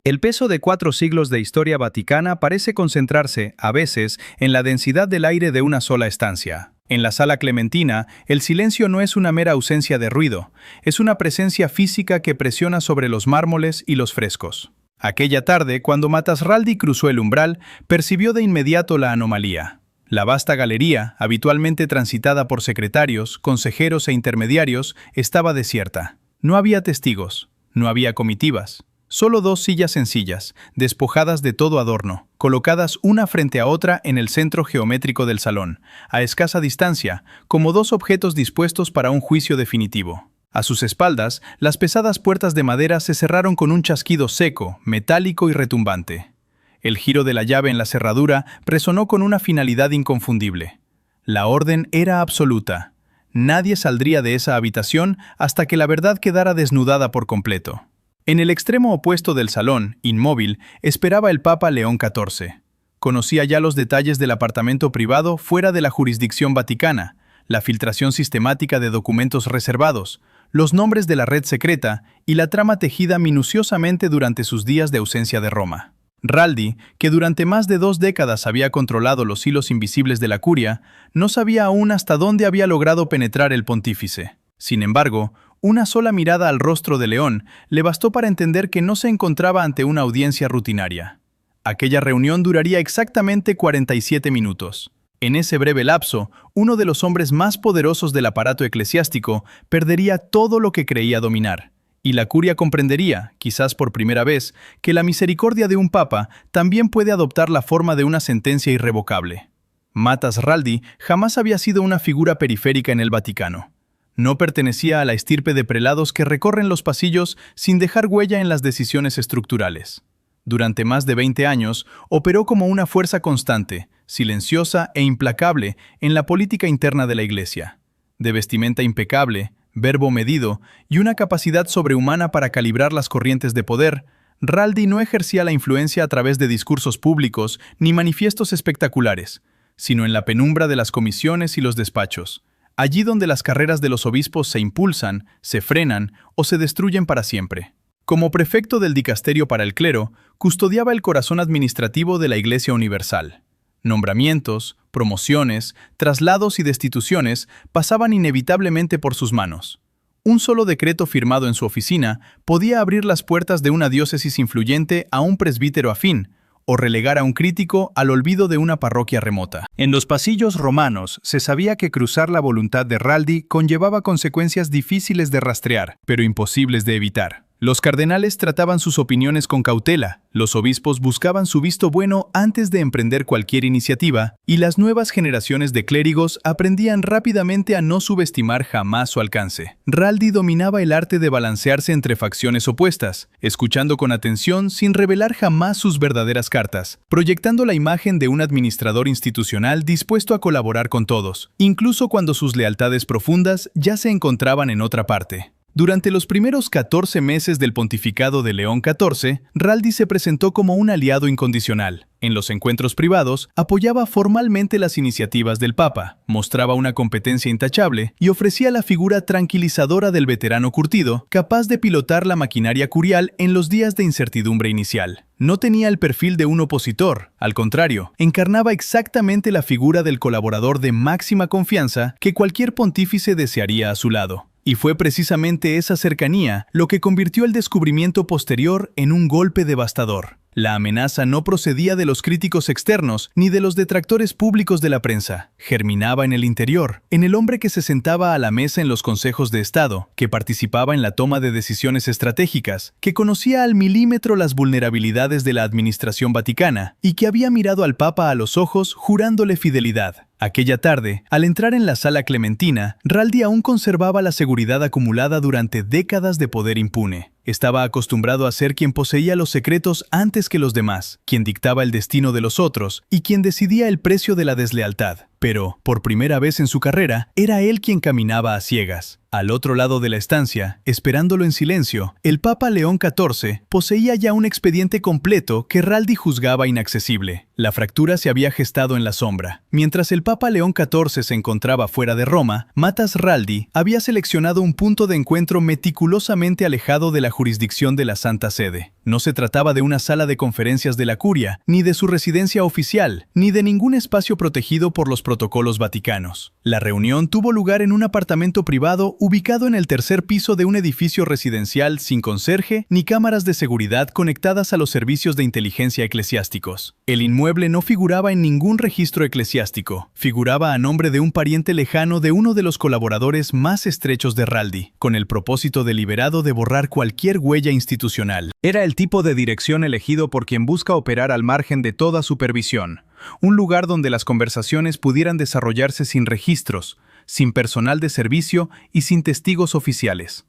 El peso de 4 siglos de historia vaticana parece concentrarse, a veces, en la densidad del aire de una sola estancia. En la Sala Clementina, el silencio no es una mera ausencia de ruido, es una presencia física que presiona sobre los mármoles y los frescos. Aquella tarde, cuando Matasraldi cruzó el umbral, percibió de inmediato la anomalía. La vasta galería, habitualmente transitada por secretarios, consejeros e intermediarios, estaba desierta. No había testigos, no había comitivas. Solo 2 sillas sencillas, despojadas de todo adorno, colocadas una frente a otra en el centro geométrico del salón, a escasa distancia, como 2 objetos dispuestos para un juicio definitivo. A sus espaldas, las pesadas puertas de madera se cerraron con un chasquido seco, metálico y retumbante. El giro de la llave en la cerradura resonó con una finalidad inconfundible. La orden era absoluta. Nadie saldría de esa habitación hasta que la verdad quedara desnudada por completo. En el extremo opuesto del salón, inmóvil, esperaba el Papa León XIV. Conocía ya los detalles del apartamento privado fuera de la jurisdicción vaticana, la filtración sistemática de documentos reservados, los nombres de la red secreta y la trama tejida minuciosamente durante sus días de ausencia de Roma. Raldi, que durante más de 2 décadas había controlado los hilos invisibles de la curia, no sabía aún hasta dónde había logrado penetrar el pontífice. Sin embargo, una sola mirada al rostro de León le bastó para entender que no se encontraba ante una audiencia rutinaria. Aquella reunión duraría exactamente 47 minutos. En ese breve lapso, uno de los hombres más poderosos del aparato eclesiástico perdería todo lo que creía dominar, y la curia comprendería, quizás por primera vez, que la misericordia de un papa también puede adoptar la forma de una sentencia irrevocable. Matasraldi jamás había sido una figura periférica en el Vaticano. No pertenecía a la estirpe de prelados que recorren los pasillos sin dejar huella en las decisiones estructurales. Durante más de 20 años, operó como una fuerza constante, silenciosa e implacable en la política interna de la Iglesia. De vestimenta impecable, verbo medido y una capacidad sobrehumana para calibrar las corrientes de poder, Raldi no ejercía la influencia a través de discursos públicos ni manifiestos espectaculares, sino en la penumbra de las comisiones y los despachos. Allí donde las carreras de los obispos se impulsan, se frenan o se destruyen para siempre. Como prefecto del dicasterio para el clero, custodiaba el corazón administrativo de la Iglesia Universal. Nombramientos, promociones, traslados y destituciones pasaban inevitablemente por sus manos. Un solo decreto firmado en su oficina podía abrir las puertas de una diócesis influyente a un presbítero afín, o relegar a un crítico al olvido de una parroquia remota. En los pasillos romanos se sabía que cruzar la voluntad de Raldi conllevaba consecuencias difíciles de rastrear, pero imposibles de evitar. Los cardenales trataban sus opiniones con cautela, los obispos buscaban su visto bueno antes de emprender cualquier iniciativa, y las nuevas generaciones de clérigos aprendían rápidamente a no subestimar jamás su alcance. Raldi dominaba el arte de balancearse entre facciones opuestas, escuchando con atención sin revelar jamás sus verdaderas cartas, proyectando la imagen de un administrador institucional dispuesto a colaborar con todos, incluso cuando sus lealtades profundas ya se encontraban en otra parte. Durante los primeros 14 meses del pontificado de León XIV, Raldi se presentó como un aliado incondicional. En los encuentros privados, apoyaba formalmente las iniciativas del Papa, mostraba una competencia intachable y ofrecía la figura tranquilizadora del veterano curtido, capaz de pilotar la maquinaria curial en los días de incertidumbre inicial. No tenía el perfil de un opositor, al contrario, encarnaba exactamente la figura del colaborador de máxima confianza que cualquier pontífice desearía a su lado. Y fue precisamente esa cercanía lo que convirtió el descubrimiento posterior en un golpe devastador. La amenaza no procedía de los críticos externos ni de los detractores públicos de la prensa. Germinaba en el interior, en el hombre que se sentaba a la mesa en los consejos de Estado, que participaba en la toma de decisiones estratégicas, que conocía al milímetro las vulnerabilidades de la administración vaticana y que había mirado al Papa a los ojos jurándole fidelidad. Aquella tarde, al entrar en la Sala Clementina, Raldi aún conservaba la seguridad acumulada durante décadas de poder impune. Estaba acostumbrado a ser quien poseía los secretos antes que los demás, quien dictaba el destino de los otros y quien decidía el precio de la deslealtad. Pero, por primera vez en su carrera, era él quien caminaba a ciegas. Al otro lado de la estancia, esperándolo en silencio, el Papa León XIV poseía ya un expediente completo que Raldi juzgaba inaccesible. La fractura se había gestado en la sombra. Mientras el Papa León XIV se encontraba fuera de Roma, Matas Raldi había seleccionado un punto de encuentro meticulosamente alejado de la jurisdicción de la Santa Sede. No se trataba de una sala de conferencias de la Curia, ni de su residencia oficial, ni de ningún espacio protegido por los protocolos vaticanos. La reunión tuvo lugar en un apartamento privado ubicado en el tercer piso de un edificio residencial sin conserje ni cámaras de seguridad conectadas a los servicios de inteligencia eclesiásticos. El inmueble no figuraba en ningún registro eclesiástico. Figuraba a nombre de un pariente lejano de uno de los colaboradores más estrechos de Raldi, con el propósito deliberado de borrar cualquier huella institucional. Era el tipo de dirección elegido por quien busca operar al margen de toda supervisión. Un lugar donde las conversaciones pudieran desarrollarse sin registros, sin personal de servicio y sin testigos oficiales.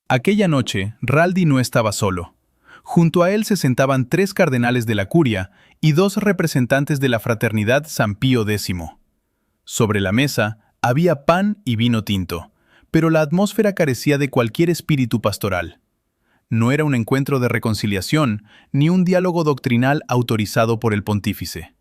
Aquella noche, Raldi no estaba solo. Junto a él se sentaban 3 cardenales de la Curia y 2 representantes de la Fraternidad San Pío X. Sobre la mesa había pan y vino tinto, pero la atmósfera carecía de cualquier espíritu pastoral. No era un encuentro de reconciliación ni un diálogo doctrinal autorizado por el pontífice.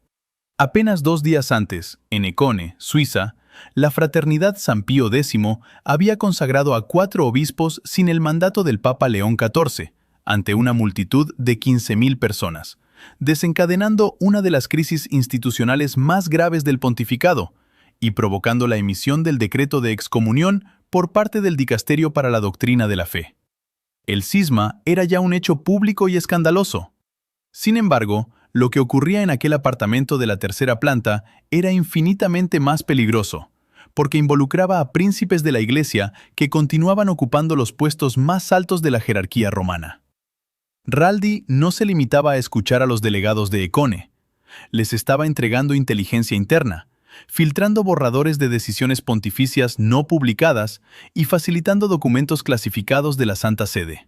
Apenas 2 días antes, en Econe, Suiza, la Fraternidad San Pío X había consagrado a 4 obispos sin el mandato del Papa León XIV, ante una multitud de 15.000 personas, desencadenando una de las crisis institucionales más graves del pontificado y provocando la emisión del decreto de excomunión por parte del Dicasterio para la Doctrina de la Fe. El cisma era ya un hecho público y escandaloso. Sin embargo, lo que ocurría en aquel apartamento de la tercera planta era infinitamente más peligroso, porque involucraba a príncipes de la Iglesia que continuaban ocupando los puestos más altos de la jerarquía romana. Raldi no se limitaba a escuchar a los delegados de Econe. Les estaba entregando inteligencia interna, filtrando borradores de decisiones pontificias no publicadas y facilitando documentos clasificados de la Santa Sede.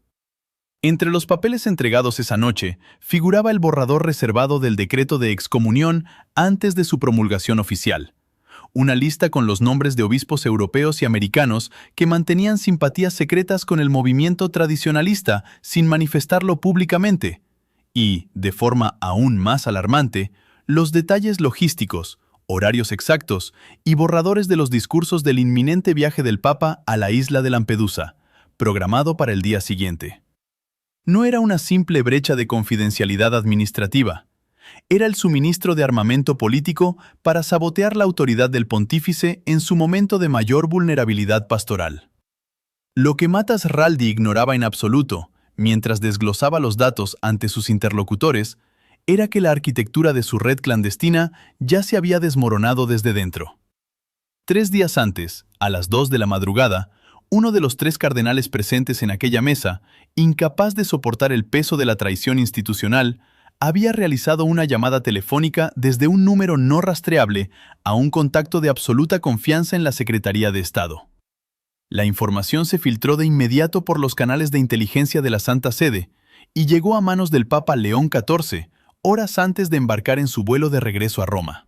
Entre los papeles entregados esa noche figuraba el borrador reservado del decreto de excomunión antes de su promulgación oficial, una lista con los nombres de obispos europeos y americanos que mantenían simpatías secretas con el movimiento tradicionalista sin manifestarlo públicamente, y, de forma aún más alarmante, los detalles logísticos, horarios exactos y borradores de los discursos del inminente viaje del Papa a la isla de Lampedusa, programado para el día siguiente. No era una simple brecha de confidencialidad administrativa. Era el suministro de armamento político para sabotear la autoridad del pontífice en su momento de mayor vulnerabilidad pastoral. Lo que Matas Raldi ignoraba en absoluto, mientras desglosaba los datos ante sus interlocutores, era que la arquitectura de su red clandestina ya se había desmoronado desde dentro. 3 días antes, a las 2 de la madrugada, uno de los 3 cardenales presentes en aquella mesa, incapaz de soportar el peso de la traición institucional, había realizado una llamada telefónica desde un número no rastreable a un contacto de absoluta confianza en la Secretaría de Estado. La información se filtró de inmediato por los canales de inteligencia de la Santa Sede y llegó a manos del Papa León XIV, horas antes de embarcar en su vuelo de regreso a Roma.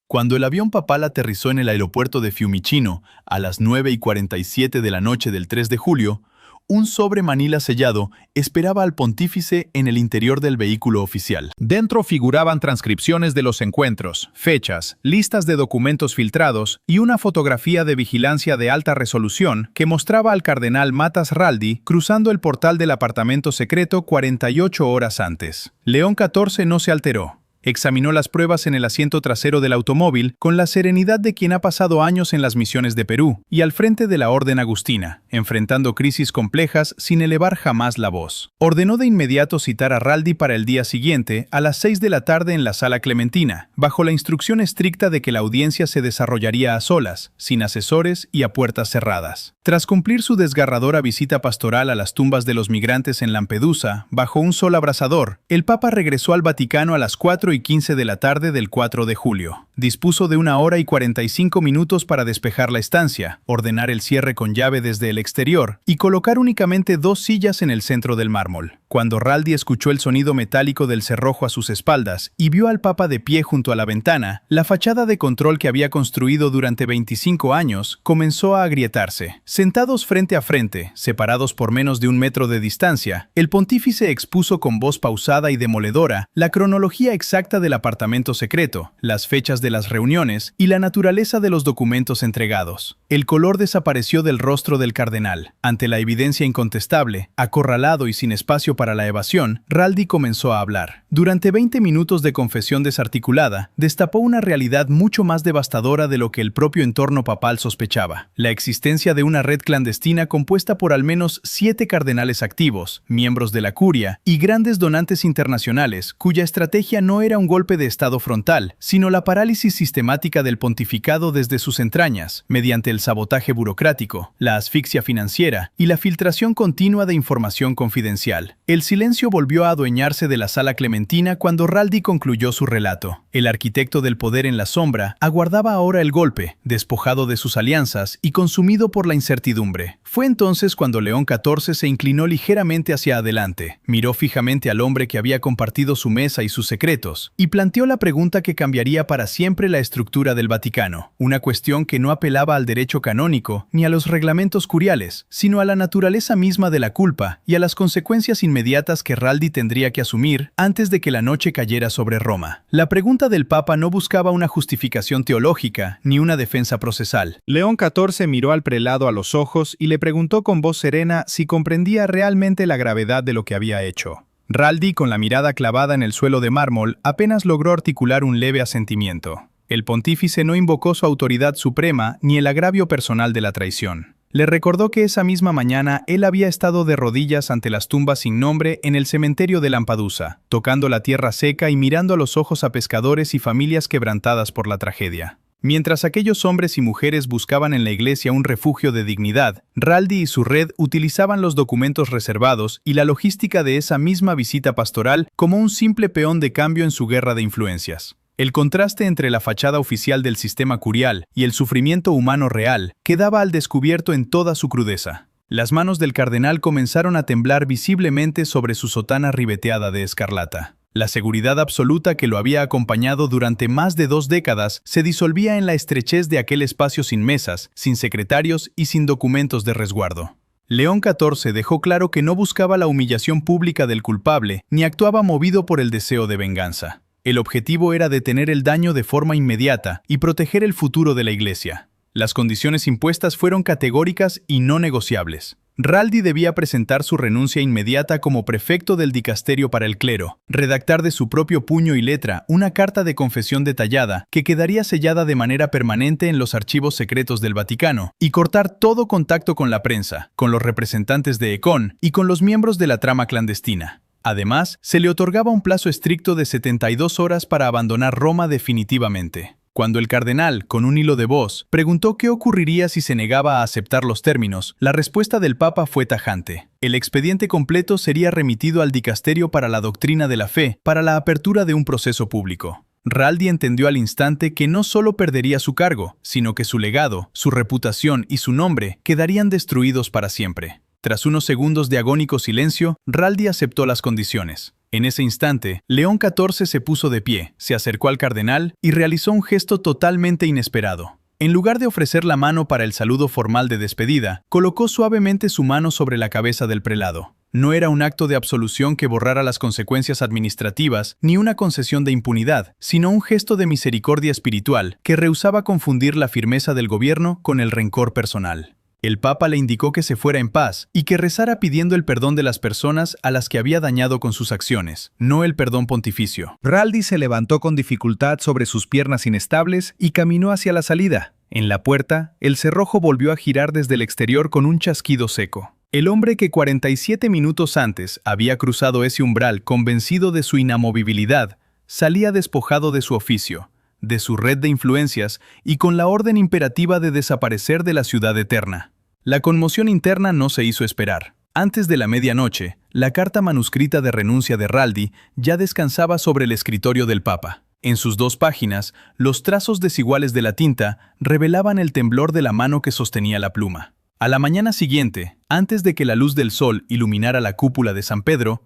Cuando el avión papal aterrizó en el aeropuerto de Fiumicino a las 9:47 de la noche del 3 de julio, un sobre manila sellado esperaba al pontífice en el interior del vehículo oficial. Dentro figuraban transcripciones de los encuentros, fechas, listas de documentos filtrados y una fotografía de vigilancia de alta resolución que mostraba al cardenal Matas Raldi cruzando el portal del apartamento secreto 48 horas antes. León XIV no se alteró. Examinó las pruebas en el asiento trasero del automóvil con la serenidad de quien ha pasado años en las misiones de Perú y al frente de la Orden Agustina, enfrentando crisis complejas sin elevar jamás la voz. Ordenó de inmediato citar a Raldi para el día siguiente a las 6 de la tarde en la Sala Clementina, bajo la instrucción estricta de que la audiencia se desarrollaría a solas, sin asesores y a puertas cerradas. Tras cumplir su desgarradora visita pastoral a las tumbas de los migrantes en Lampedusa, bajo un sol abrasador, el Papa regresó al Vaticano a las 4:15 de la tarde del 4 de julio. Dispuso de 1 hora y 45 minutos para despejar la estancia, ordenar el cierre con llave desde el exterior y colocar únicamente 2 sillas en el centro del mármol. Cuando Raldi escuchó el sonido metálico del cerrojo a sus espaldas y vio al Papa de pie junto a la ventana, la fachada de control que había construido durante 25 años comenzó a agrietarse. Sentados frente a frente, separados por menos de 1 metro de distancia, el pontífice expuso con voz pausada y demoledora la cronología exacta del apartamento secreto, las fechas de las reuniones y la naturaleza de los documentos entregados. El color desapareció del rostro del cardenal. Ante la evidencia incontestable, acorralado y sin espacio para la evasión, Raldi comenzó a hablar. Durante 20 minutos de confesión desarticulada, destapó una realidad mucho más devastadora de lo que el propio entorno papal sospechaba. La existencia de una red clandestina compuesta por al menos 7 cardenales activos, miembros de la curia y grandes donantes internacionales, cuya estrategia no era un golpe de estado frontal, sino la parálisis sistemática del pontificado desde sus entrañas, mediante el sabotaje burocrático, la asfixia financiera y la filtración continua de información confidencial. El silencio volvió a adueñarse de la sala clementina cuando Raldi concluyó su relato. El arquitecto del poder en la sombra aguardaba ahora el golpe, despojado de sus alianzas y consumido por la incertidumbre. Fue entonces cuando León XIV se inclinó ligeramente hacia adelante, miró fijamente al hombre que había compartido su mesa y sus secretos, y planteó la pregunta que cambiaría para siempre la estructura del Vaticano. Una cuestión que no apelaba al derecho canónico ni a los reglamentos curiales, sino a la naturaleza misma de la culpa y a las consecuencias inmediatas que Raldi tendría que asumir antes de que la noche cayera sobre Roma. La pregunta del Papa no buscaba una justificación teológica ni una defensa procesal. León XIV miró al prelado a los ojos y le preguntó con voz serena si comprendía realmente la gravedad de lo que había hecho. Raldi, con la mirada clavada en el suelo de mármol, apenas logró articular un leve asentimiento. El pontífice no invocó su autoridad suprema ni el agravio personal de la traición. Le recordó que esa misma mañana él había estado de rodillas ante las tumbas sin nombre en el cementerio de Lampedusa, tocando la tierra seca y mirando a los ojos a pescadores y familias quebrantadas por la tragedia. Mientras aquellos hombres y mujeres buscaban en la iglesia un refugio de dignidad, Raldi y su red utilizaban los documentos reservados y la logística de esa misma visita pastoral como un simple peón de cambio en su guerra de influencias. El contraste entre la fachada oficial del sistema curial y el sufrimiento humano real quedaba al descubierto en toda su crudeza. Las manos del cardenal comenzaron a temblar visiblemente sobre su sotana ribeteada de escarlata. La seguridad absoluta que lo había acompañado durante más de 2 décadas se disolvía en la estrechez de aquel espacio sin mesas, sin secretarios y sin documentos de resguardo. León XIV dejó claro que no buscaba la humillación pública del culpable ni actuaba movido por el deseo de venganza. El objetivo era detener el daño de forma inmediata y proteger el futuro de la Iglesia. Las condiciones impuestas fueron categóricas y no negociables. Raldi debía presentar su renuncia inmediata como prefecto del dicasterio para el clero, redactar de su propio puño y letra una carta de confesión detallada que quedaría sellada de manera permanente en los archivos secretos del Vaticano, y cortar todo contacto con la prensa, con los representantes de Ecón y con los miembros de la trama clandestina. Además, se le otorgaba un plazo estricto de 72 horas para abandonar Roma definitivamente. Cuando el cardenal, con un hilo de voz, preguntó qué ocurriría si se negaba a aceptar los términos, la respuesta del Papa fue tajante. El expediente completo sería remitido al dicasterio para la doctrina de la fe, para la apertura de un proceso público. Raldi entendió al instante que no solo perdería su cargo, sino que su legado, su reputación y su nombre quedarían destruidos para siempre. Tras unos segundos de agónico silencio, Raldi aceptó las condiciones. En ese instante, León XIV se puso de pie, se acercó al cardenal y realizó un gesto totalmente inesperado. En lugar de ofrecer la mano para el saludo formal de despedida, colocó suavemente su mano sobre la cabeza del prelado. No era un acto de absolución que borrara las consecuencias administrativas ni una concesión de impunidad, sino un gesto de misericordia espiritual que rehusaba confundir la firmeza del gobierno con el rencor personal. El Papa le indicó que se fuera en paz y que rezara pidiendo el perdón de las personas a las que había dañado con sus acciones, no el perdón pontificio. Raldi se levantó con dificultad sobre sus piernas inestables y caminó hacia la salida. En la puerta, el cerrojo volvió a girar desde el exterior con un chasquido seco. El hombre que 47 minutos antes había cruzado ese umbral convencido de su inamovibilidad, salía despojado de su oficio, de su red de influencias y con la orden imperativa de desaparecer de la ciudad eterna. La conmoción interna no se hizo esperar. Antes de la medianoche, la carta manuscrita de renuncia de Raldi ya descansaba sobre el escritorio del Papa. En sus 2 páginas, los trazos desiguales de la tinta revelaban el temblor de la mano que sostenía la pluma. A la mañana siguiente, antes de que la luz del sol iluminara la cúpula de San Pedro,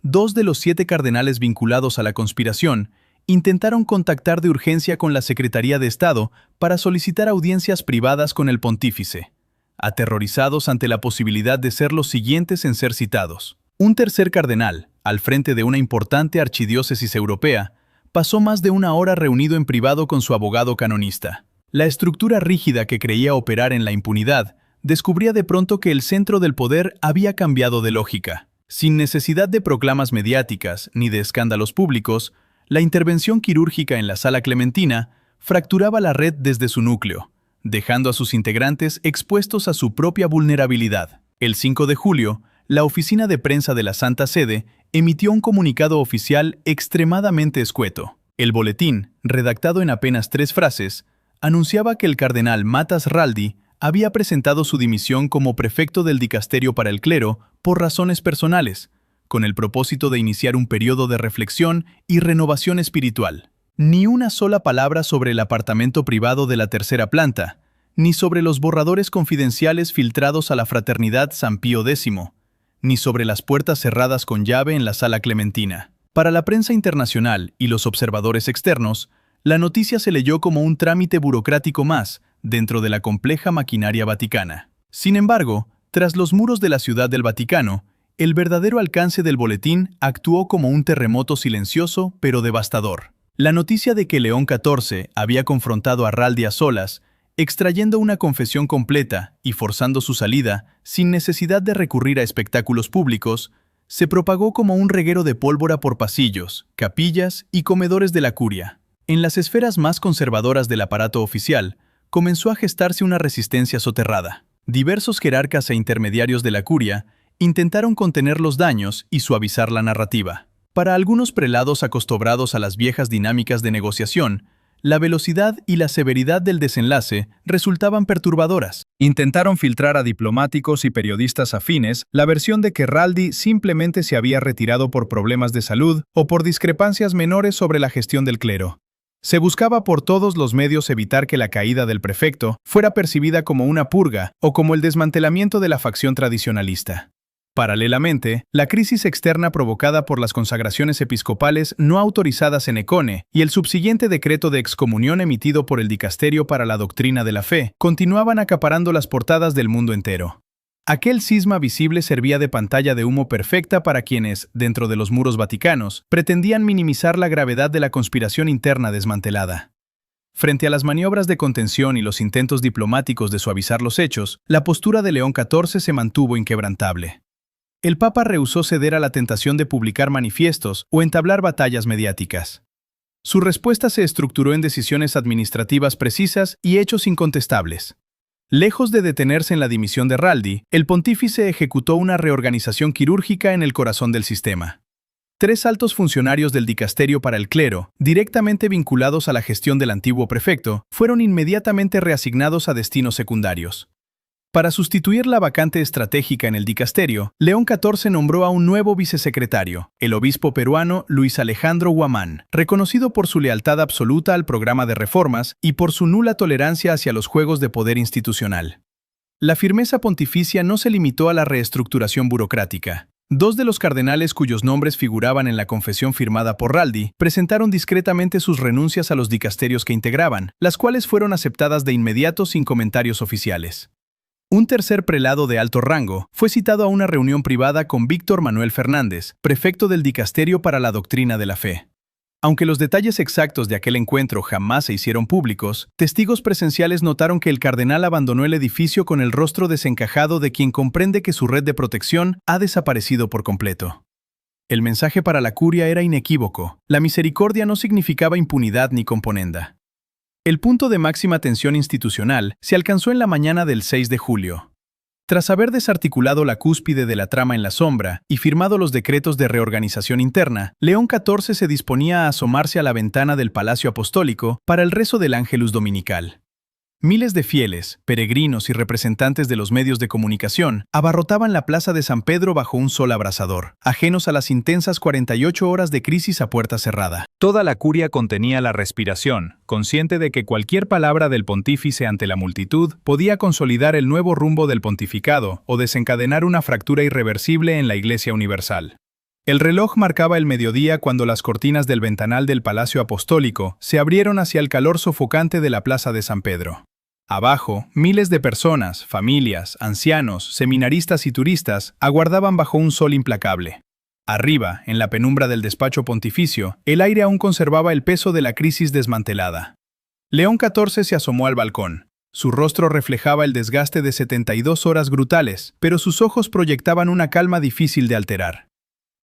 2 de los 7 cardenales vinculados a la conspiración intentaron contactar de urgencia con la Secretaría de Estado para solicitar audiencias privadas con el pontífice, aterrorizados ante la posibilidad de ser los siguientes en ser citados. Un tercer cardenal, al frente de una importante archidiócesis europea, pasó más de una hora reunido en privado con su abogado canonista. La estructura rígida que creía operar en la impunidad descubría de pronto que el centro del poder había cambiado de lógica. Sin necesidad de proclamas mediáticas ni de escándalos públicos, la intervención quirúrgica en la Sala Clementina fracturaba la red desde su núcleo, dejando a sus integrantes expuestos a su propia vulnerabilidad. El 5 de julio, la oficina de prensa de la Santa Sede emitió un comunicado oficial extremadamente escueto. El boletín, redactado en apenas 3 frases, anunciaba que el cardenal Matas Raldi había presentado su dimisión como prefecto del dicasterio para el clero por razones personales, con el propósito de iniciar un periodo de reflexión y renovación espiritual. Ni una sola palabra sobre el apartamento privado de la tercera planta, ni sobre los borradores confidenciales filtrados a la Fraternidad San Pío X, ni sobre las puertas cerradas con llave en la Sala Clementina. Para la prensa internacional y los observadores externos, la noticia se leyó como un trámite burocrático más dentro de la compleja maquinaria vaticana. Sin embargo, tras los muros de la Ciudad del Vaticano, el verdadero alcance del boletín actuó como un terremoto silencioso pero devastador. La noticia de que León XIV había confrontado a Raldi a solas, extrayendo una confesión completa y forzando su salida sin necesidad de recurrir a espectáculos públicos, se propagó como un reguero de pólvora por pasillos, capillas y comedores de la curia. En las esferas más conservadoras del aparato oficial, comenzó a gestarse una resistencia soterrada. Diversos jerarcas e intermediarios de la curia intentaron contener los daños y suavizar la narrativa. Para algunos prelados acostumbrados a las viejas dinámicas de negociación, la velocidad y la severidad del desenlace resultaban perturbadoras. Intentaron filtrar a diplomáticos y periodistas afines la versión de que Raldi simplemente se había retirado por problemas de salud o por discrepancias menores sobre la gestión del clero. Se buscaba por todos los medios evitar que la caída del prefecto fuera percibida como una purga o como el desmantelamiento de la facción tradicionalista. Paralelamente, la crisis externa provocada por las consagraciones episcopales no autorizadas en Econe y el subsiguiente decreto de excomunión emitido por el Dicasterio para la Doctrina de la Fe continuaban acaparando las portadas del mundo entero. Aquel cisma visible servía de pantalla de humo perfecta para quienes, dentro de los muros vaticanos, pretendían minimizar la gravedad de la conspiración interna desmantelada. Frente a las maniobras de contención y los intentos diplomáticos de suavizar los hechos, la postura de León XIV se mantuvo inquebrantable. El Papa rehusó ceder a la tentación de publicar manifiestos o entablar batallas mediáticas. Su respuesta se estructuró en decisiones administrativas precisas y hechos incontestables. Lejos de detenerse en la dimisión de Raldi, el pontífice ejecutó una reorganización quirúrgica en el corazón del sistema. 3 altos funcionarios del dicasterio para el clero, directamente vinculados a la gestión del antiguo prefecto, fueron inmediatamente reasignados a destinos secundarios. Para sustituir la vacante estratégica en el dicasterio, León XIV nombró a un nuevo vicesecretario, el obispo peruano Luis Alejandro Guamán, reconocido por su lealtad absoluta al programa de reformas y por su nula tolerancia hacia los juegos de poder institucional. La firmeza pontificia no se limitó a la reestructuración burocrática. 2 de los cardenales cuyos nombres figuraban en la confesión firmada por Raldi presentaron discretamente sus renuncias a los dicasterios que integraban, las cuales fueron aceptadas de inmediato sin comentarios oficiales. Un tercer prelado de alto rango fue citado a una reunión privada con Víctor Manuel Fernández, prefecto del Dicasterio para la Doctrina de la Fe. Aunque los detalles exactos de aquel encuentro jamás se hicieron públicos, testigos presenciales notaron que el cardenal abandonó el edificio con el rostro desencajado de quien comprende que su red de protección ha desaparecido por completo. El mensaje para la curia era inequívoco. La misericordia no significaba impunidad ni componenda. El punto de máxima tensión institucional se alcanzó en la mañana del 6 de julio. Tras haber desarticulado la cúspide de la trama en la sombra y firmado los decretos de reorganización interna, León XIV se disponía a asomarse a la ventana del Palacio Apostólico para el rezo del Ángelus Dominical. Miles de fieles, peregrinos y representantes de los medios de comunicación abarrotaban la plaza de San Pedro bajo un sol abrasador, ajenos a las intensas 48 horas de crisis a puerta cerrada. Toda la curia contenía la respiración, consciente de que cualquier palabra del pontífice ante la multitud podía consolidar el nuevo rumbo del pontificado o desencadenar una fractura irreversible en la Iglesia universal. El reloj marcaba el mediodía cuando las cortinas del ventanal del Palacio Apostólico se abrieron hacia el calor sofocante de la Plaza de San Pedro. Abajo, miles de personas, familias, ancianos, seminaristas y turistas aguardaban bajo un sol implacable. Arriba, en la penumbra del despacho pontificio, el aire aún conservaba el peso de la crisis desmantelada. León XIV se asomó al balcón. Su rostro reflejaba el desgaste de 72 horas brutales, pero sus ojos proyectaban una calma difícil de alterar.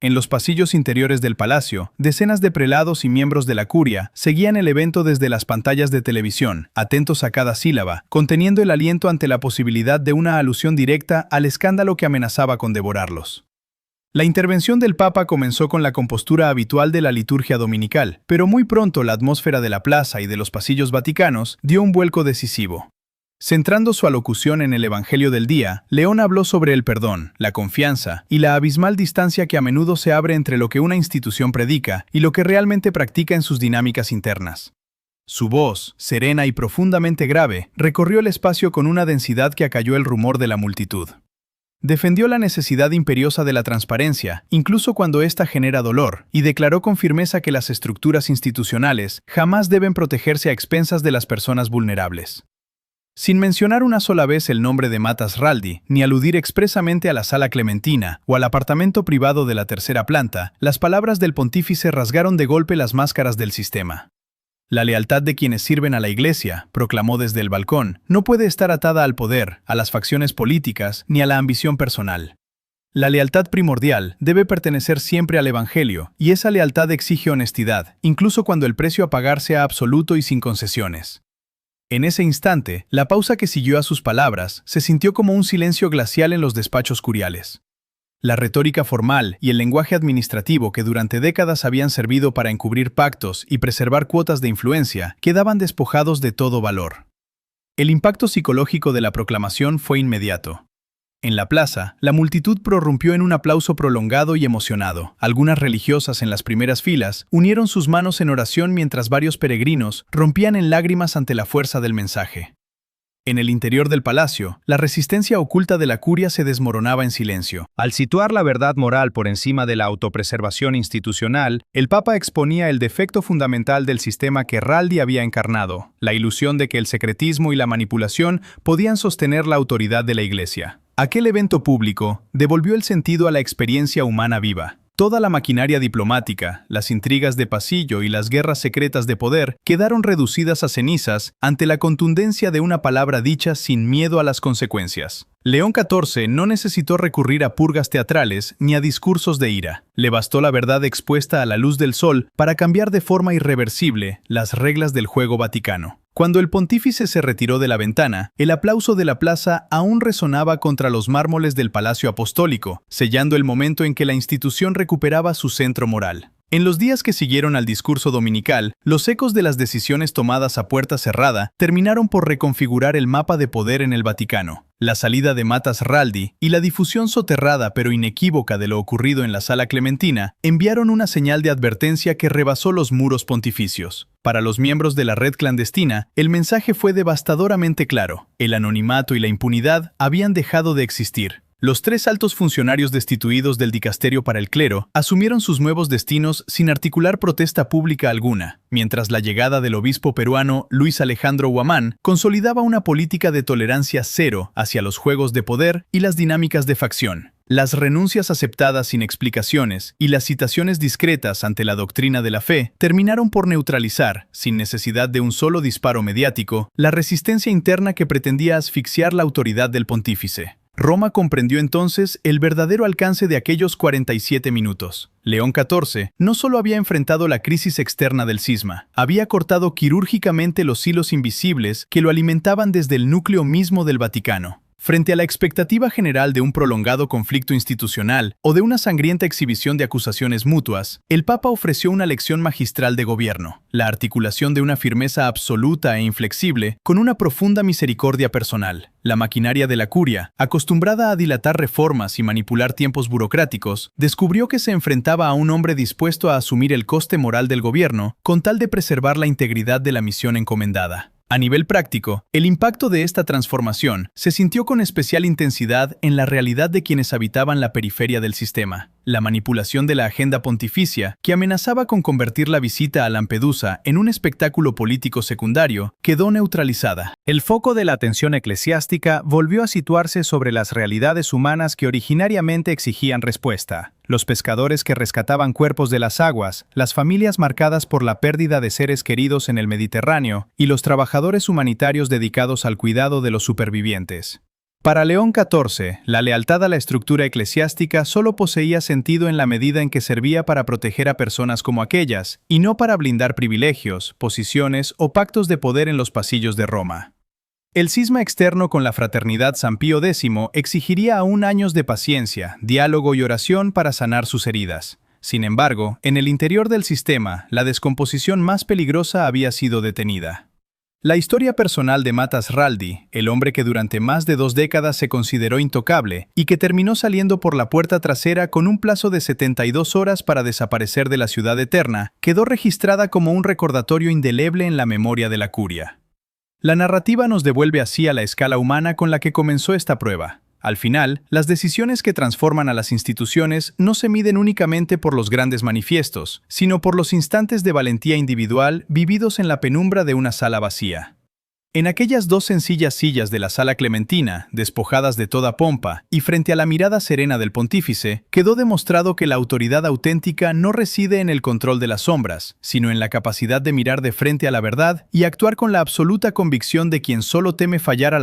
En los pasillos interiores del palacio, decenas de prelados y miembros de la curia seguían el evento desde las pantallas de televisión, atentos a cada sílaba, conteniendo el aliento ante la posibilidad de una alusión directa al escándalo que amenazaba con devorarlos. La intervención del Papa comenzó con la compostura habitual de la liturgia dominical, pero muy pronto la atmósfera de la plaza y de los pasillos vaticanos dio un vuelco decisivo. Centrando su alocución en el Evangelio del día, León habló sobre el perdón, la confianza y la abismal distancia que a menudo se abre entre lo que una institución predica y lo que realmente practica en sus dinámicas internas. Su voz, serena y profundamente grave, recorrió el espacio con una densidad que acalló el rumor de la multitud. Defendió la necesidad imperiosa de la transparencia, incluso cuando ésta genera dolor, y declaró con firmeza que las estructuras institucionales jamás deben protegerse a expensas de las personas vulnerables. Sin mencionar una sola vez el nombre de Matas Raldi, ni aludir expresamente a la Sala Clementina o al apartamento privado de la tercera planta, las palabras del pontífice rasgaron de golpe las máscaras del sistema. La lealtad de quienes sirven a la Iglesia, proclamó desde el balcón, no puede estar atada al poder, a las facciones políticas ni a la ambición personal. La lealtad primordial debe pertenecer siempre al Evangelio, y esa lealtad exige honestidad, incluso cuando el precio a pagar sea absoluto y sin concesiones. En ese instante, la pausa que siguió a sus palabras se sintió como un silencio glacial en los despachos curiales. La retórica formal y el lenguaje administrativo que durante décadas habían servido para encubrir pactos y preservar cuotas de influencia quedaban despojados de todo valor. El impacto psicológico de la proclamación fue inmediato. En la plaza, la multitud prorrumpió en un aplauso prolongado y emocionado. Algunas religiosas en las primeras filas unieron sus manos en oración mientras varios peregrinos rompían en lágrimas ante la fuerza del mensaje. En el interior del palacio, la resistencia oculta de la curia se desmoronaba en silencio. Al situar la verdad moral por encima de la autopreservación institucional, el Papa exponía el defecto fundamental del sistema que Raldi había encarnado, la ilusión de que el secretismo y la manipulación podían sostener la autoridad de la Iglesia. Aquel evento público devolvió el sentido a la experiencia humana viva. Toda la maquinaria diplomática, las intrigas de pasillo y las guerras secretas de poder quedaron reducidas a cenizas ante la contundencia de una palabra dicha sin miedo a las consecuencias. León XIV no necesitó recurrir a purgas teatrales ni a discursos de ira. Le bastó la verdad expuesta a la luz del sol para cambiar de forma irreversible las reglas del juego vaticano. Cuando el pontífice se retiró de la ventana, el aplauso de la plaza aún resonaba contra los mármoles del Palacio Apostólico, sellando el momento en que la institución recuperaba su centro moral. En los días que siguieron al discurso dominical, los ecos de las decisiones tomadas a puerta cerrada terminaron por reconfigurar el mapa de poder en el Vaticano. La salida de Matas Raldi y la difusión soterrada pero inequívoca de lo ocurrido en la Sala Clementina enviaron una señal de advertencia que rebasó los muros pontificios. Para los miembros de la red clandestina, el mensaje fue devastadoramente claro. El anonimato y la impunidad habían dejado de existir. Los 3 altos funcionarios destituidos del dicasterio para el clero asumieron sus nuevos destinos sin articular protesta pública alguna, mientras la llegada del obispo peruano Luis Alejandro Huamán consolidaba una política de tolerancia cero hacia los juegos de poder y las dinámicas de facción. Las renuncias aceptadas sin explicaciones y las citaciones discretas ante la doctrina de la fe terminaron por neutralizar, sin necesidad de un solo disparo mediático, la resistencia interna que pretendía asfixiar la autoridad del pontífice. Roma comprendió entonces el verdadero alcance de aquellos 47 minutos. León XIV no solo había enfrentado la crisis externa del cisma, había cortado quirúrgicamente los hilos invisibles que lo alimentaban desde el núcleo mismo del Vaticano. Frente a la expectativa general de un prolongado conflicto institucional o de una sangrienta exhibición de acusaciones mutuas, el Papa ofreció una lección magistral de gobierno, la articulación de una firmeza absoluta e inflexible con una profunda misericordia personal. La maquinaria de la curia, acostumbrada a dilatar reformas y manipular tiempos burocráticos, descubrió que se enfrentaba a un hombre dispuesto a asumir el coste moral del gobierno con tal de preservar la integridad de la misión encomendada. A nivel práctico, el impacto de esta transformación se sintió con especial intensidad en la realidad de quienes habitaban la periferia del sistema. La manipulación de la agenda pontificia, que amenazaba con convertir la visita a Lampedusa en un espectáculo político secundario, quedó neutralizada. El foco de la atención eclesiástica volvió a situarse sobre las realidades humanas que originariamente exigían respuesta. Los pescadores que rescataban cuerpos de las aguas, las familias marcadas por la pérdida de seres queridos en el Mediterráneo y los trabajadores humanitarios dedicados al cuidado de los supervivientes. Para León XIV, la lealtad a la estructura eclesiástica solo poseía sentido en la medida en que servía para proteger a personas como aquellas, y no para blindar privilegios, posiciones o pactos de poder en los pasillos de Roma. El cisma externo con la fraternidad San Pío X exigiría aún años de paciencia, diálogo y oración para sanar sus heridas. Sin embargo, en el interior del sistema, la descomposición más peligrosa había sido detenida. La historia personal de Matas Raldi, el hombre que durante más de 2 décadas se consideró intocable y que terminó saliendo por la puerta trasera con un plazo de 72 horas para desaparecer de la ciudad eterna, quedó registrada como un recordatorio indeleble en la memoria de la curia. La narrativa nos devuelve así a la escala humana con la que comenzó esta prueba. Al final, las decisiones que transforman a las instituciones no se miden únicamente por los grandes manifiestos, sino por los instantes de valentía individual vividos en la penumbra de una sala vacía. En aquellas 2 sencillas sillas de la Sala Clementina, despojadas de toda pompa, y frente a la mirada serena del pontífice, quedó demostrado que la autoridad auténtica no reside en el control de las sombras, sino en la capacidad de mirar de frente a la verdad y actuar con la absoluta convicción de quien solo teme fallar a la